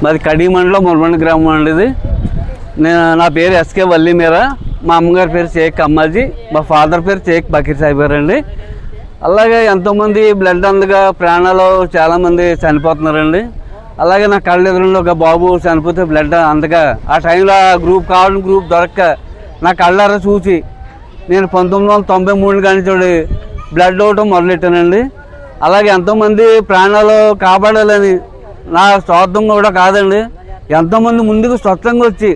మాది కడి మండలం మురమండ గ్రామం అండి. ఇది నా పేరు ఎస్కే వల్లి మీరా, మా అమ్మగారి పేరు షేక్ అమ్మాజీ, మా ఫాదర్ పేరు షేక్ బకీర్ సాహిబ్ గారు అండి. అలాగే ఎంతోమంది బ్లడ్ అందగా ప్రాణాలు చాలామంది చనిపోతున్నారండి. అలాగే నా కళ్ళ ఎదురులో ఒక బాబు చనిపోతే బ్లడ్ అందగా ఆ టైంలో గ్రూప్ కావాలని గ్రూప్ దొరక్క నా కళ్ళారా చూసి నేను 1993 కానీ చూడి బ్లడ్ ఇవ్వటం మొదలెట్టానండి. అలాగే ఎంతోమంది ప్రాణాలు కాపాడాలని నా స్వార్థం కూడా కాదండి. ఎంతోమంది ముందుకు స్వచ్ఛంగా వచ్చి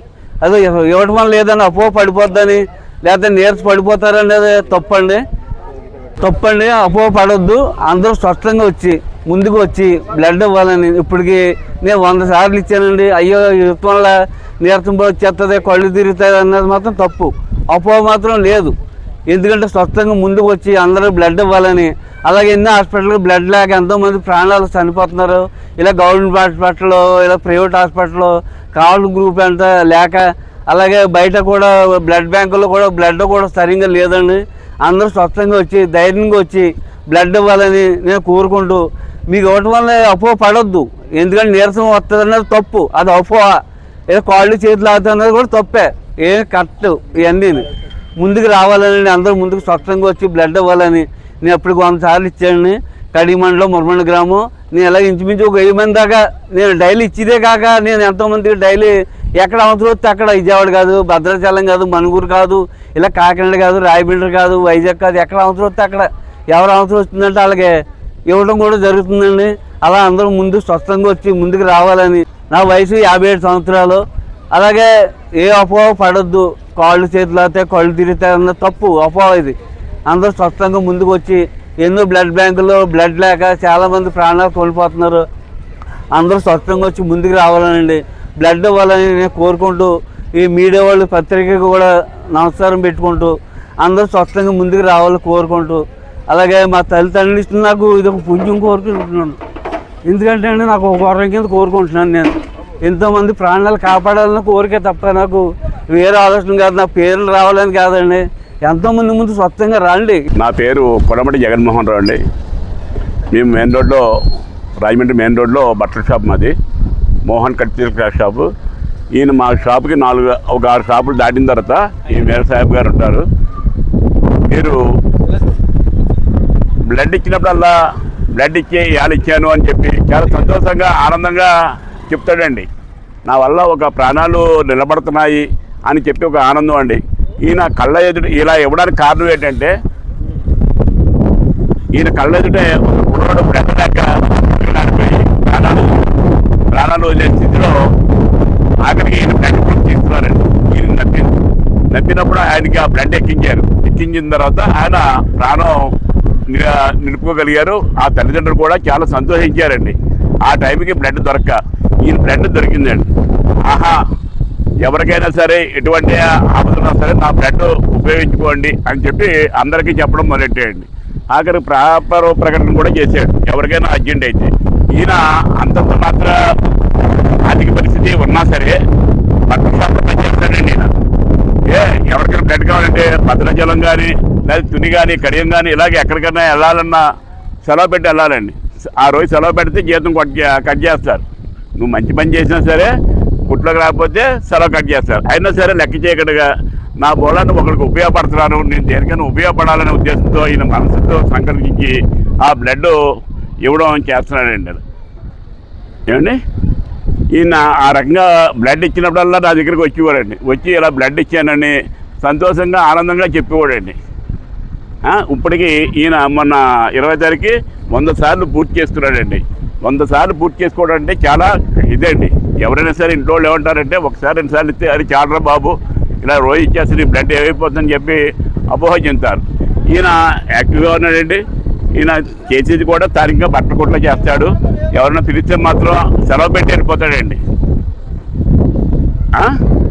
అదే ఇవ్వటం వల్ల లేదని అపో పడిపోద్దని లేకపోతే నీరస పడిపోతారనేది తప్పండి. అపో పడొద్దు. అందరూ స్వచ్ఛంగా వచ్చి ముందుకు వచ్చి బ్లడ్ ఇవ్వాలని ఇప్పటికి నేను 100 సార్లు ఇచ్చానండి. అయ్యో ఇవ్వటం వల్ల నీరసం వచ్చేస్తుంది, కళ్ళు తిరుగుతుంది అన్నది మాత్రం తప్పు. అపో మాత్రం లేదు. ఎందుకంటే స్వచ్ఛంగా ముందుకు వచ్చి అందరూ బ్లడ్ ఇవ్వాలని. అలాగే ఎన్నో హాస్పిటల్కి బ్లడ్ లేక ఎంతోమంది ప్రాణాలు చనిపోతున్నారు. ఇలా గవర్నమెంట్ హాస్పిటల్లో ఇలా ప్రైవేట్ హాస్పిటల్లో కావాల్సిన గ్రూప్ అంతా లేక, అలాగే బయట కూడా బ్లడ్ బ్యాంకుల్లో కూడా బ్లడ్ కూడా సరిగ్గా లేదండి. అందరూ స్వచ్ఛంగా వచ్చి ధైర్యంగా వచ్చి బ్లడ్ ఇవ్వాలని నేను కోరుకుంటూ, మీకు ఇవ్వటం వల్ల అపో పడొద్దు. ఎందుకంటే నీరసం వస్తుంది అన్నది తప్పు, అది అపో. ఏదో కాళ్ళు చేతులు ఆగుతున్నది కూడా తప్పే. ఏం కరెక్ట్ ఇవన్నీ ముందుకు రావాలని అందరూ ముందుకు స్వచ్ఛంగా వచ్చి బ్లడ్ ఇవ్వాలని నేను ఎప్పటికి 100 సార్లు ఇచ్చాను. కడి మండలం మురమండ గ్రామం. నేను ఎలా ఇంచుమించు ఒక 1000 మంది దాకా నేను డైలీ ఇచ్చిదే కాక నేను ఎంతోమందికి డైలీ ఎక్కడ అవసరం వస్తే అక్కడ విజయవాడ కాదు, భద్రాచలం కాదు, మణుగూరు కాదు, ఇలా కాకినాడ కాదు, రాయబిల్డర్ కాదు, వైజాగ్ కాదు, ఎక్కడ అవసరం వస్తే అక్కడ ఎవరు అవసరం వస్తుందంటే అలాగే ఇవ్వడం కూడా జరుగుతుందండి. అలా అందరూ ముందు స్వచ్ఛంగా వచ్చి ముందుకు రావాలని. నా వయసు 57 సంవత్సరాలు. అలాగే ఏ అపోహ పడొద్దు. కాళ్ళు చేతులు అవుతాయి, కళ్ళు తిరుగుతాయి అన్న తప్పు, అపోహ ఇది. అందరూ స్వచ్ఛంగా ముందుకు వచ్చి ఎన్నో బ్లడ్ బ్యాంకుల్లో బ్లడ్ లేక చాలామంది ప్రాణాలు కోల్పోతున్నారు. అందరూ స్వచ్ఛంగా వచ్చి ముందుకు రావాలనండి, బ్లడ్ ఇవ్వాలని నేను కోరుకుంటూ, ఈ మీడియా వాళ్ళు పత్రికకు కూడా నమస్కారం పెట్టుకుంటూ అందరూ స్వచ్ఛంగా ముందుకు రావాలని కోరుకుంటూ, అలాగే మా తల్లిదండ్రులు ఇస్తున్న నాకు ఇది ఒక పుణ్యం కోరుకుంటున్నాను. ఎందుకంటే అండి నాకు ఒక వరం కింద కోరుకుంటున్నాను. నేను ఎంతోమంది ప్రాణాలు కాపాడాలని కోరికే తప్ప నాకు వేరే ఆలోచన కాదు, నా పేర్లు రావాలని కాదండి. ఎంతోమంది ముందు స్వచ్ఛంగా రండి. నా పేరు కొడమటి జగన్మోహన్ రావు అండి. మేము మెయిన్ రోడ్లో, రాజమండ్రి మెయిన్ రోడ్లో బట్టల షాప్ మాది, మోహన్ కట్చీల క్లాత్ షాపు. ఈయన మా షాప్కి ఒక 6 షాపులు దాటిన తర్వాత ఈ మేర సాహెబ్ గారు ఉంటారు. మీరు బ్లడ్ ఇచ్చినప్పుడల్లా బ్లడ్ ఇవాళ ఇచ్చాను అని చెప్పి చాలా సంతోషంగా ఆనందంగా చెప్తాడండి. నా వల్ల ఒక ప్రాణాలు నిలబడుతున్నాయి అని చెప్పి ఒక ఆనందం అండి. ఈయన కళ్ళ ఎదుట ఇలా ఇవ్వడానికి కారణం ఏంటంటే, ఈయన కళ్ళ ఎదుటే ఒక కుర్రాడు బ్లడ్ లేక ప్రాణాలు వదిలే స్థితిలో ఆఖరికి ఈయన బ్లడ్ గ్రూప్ తీసుకున్నారండి. ఈయన నప్పినప్పుడు ఆయనకి ఆ బ్లడ్ ఎక్కించిన తర్వాత ఆయన ప్రాణం నిలుపుకోగలిగారు. ఆ తల్లిదండ్రులు కూడా చాలా సంతోషించారండి. ఆ టైంకి బ్లడ్ ఈయన బ్లడ్ దొరికిందండి. ఆహా, ఎవరికైనా సరే ఎటువంటి ఆపదన్నా సరే నా బ్లడ్ ఉపయోగించుకోండి అని చెప్పి అందరికీ చెప్పడం మొదలెట్టేయండి. ఆఖరి ప్రకటన కూడా చేశాడు ఎవరికైనా అర్జెంట్ అయితే. ఈయన అంతంత మాత్ర ఆర్థిక పరిస్థితి ఉన్నా సరే బట్టల షాప్లో పనిచేస్తాడండి. ఈయన ఎవరికైనా బ్లడ్ కావాలంటే భద్రాచలం కానీ లేదా తుని కానీ కడియం కానీ ఇలాగే ఎక్కడికైనా వెళ్ళాలన్నా సెలవు పెట్టి వెళ్ళాలండి. ఆ రోజు సెలవు పెడితే జీతం కట్ చేస్తారు. నువ్వు మంచి పని చేసినా సరే గుట్లోకి రాకపోతే సెలవు కట్ చేస్తారు. అయినా సరే లెక్క చేయకుండా నా బోలాన్ని ఒకరికి ఉపయోగపడుతున్నాను, నేను దేనికైనా ఉపయోగపడాలనే ఉద్దేశంతో ఈయన మనసుతో సంకల్పించి ఆ బ్లడ్ ఇవ్వడం చేస్తున్నాడండి. ఏమండి, ఈయన ఆ రకంగా బ్లడ్ ఇచ్చినప్పుడల్లా నా దగ్గరికి వచ్చేవాడండి. వచ్చి ఇలా బ్లడ్ ఇచ్చానని సంతోషంగా ఆనందంగా చెప్పేవాడండి. ఇప్పటికీ ఈయన మొన్న 20 తారీఖు 100 సార్లు పూర్తి చేసుకున్నాడండి. 100 సార్లు పూర్తి చేసుకోవడం అంటే చాలా ఇదండి. ఎవరైనా సరే ఇంట్లో వాళ్ళు ఏమంటారంటే ఒకసారి 2 సార్లు ఇస్తే అది చాలరా బాబు, ఇలా రోజు ఇచ్చేస్తే నీ బ్లడ్ ఏమైపోతుందని చెప్పి అపోహ చెందుతారు. ఈయన యాక్టివ్గా ఉన్నాడండి. ఈయన చేసేది కూడా తారీఖుగా బట్టల కొట్లో చేస్తాడు. ఎవరైనా పిలిస్తే మాత్రం సెలవు పెట్టి వెళ్ళిపోతాడండి.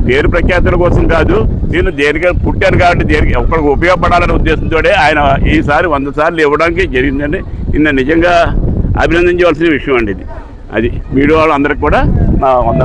పేరు ప్రఖ్యాతుల కోసం కాదు, నేను దేనికైనా పుట్టాను కాబట్టి దేనికి ఒకరికి ఉపయోగపడాలనే ఉద్దేశంతో ఆయన ఈసారి 100 సార్లు ఇవ్వడానికి జరిగిందండి. నిన్న నిజంగా అభినందించవలసిన విషయం అండి ఇది. అది మీడియా వాళ్ళందరికీ కూడా నా 100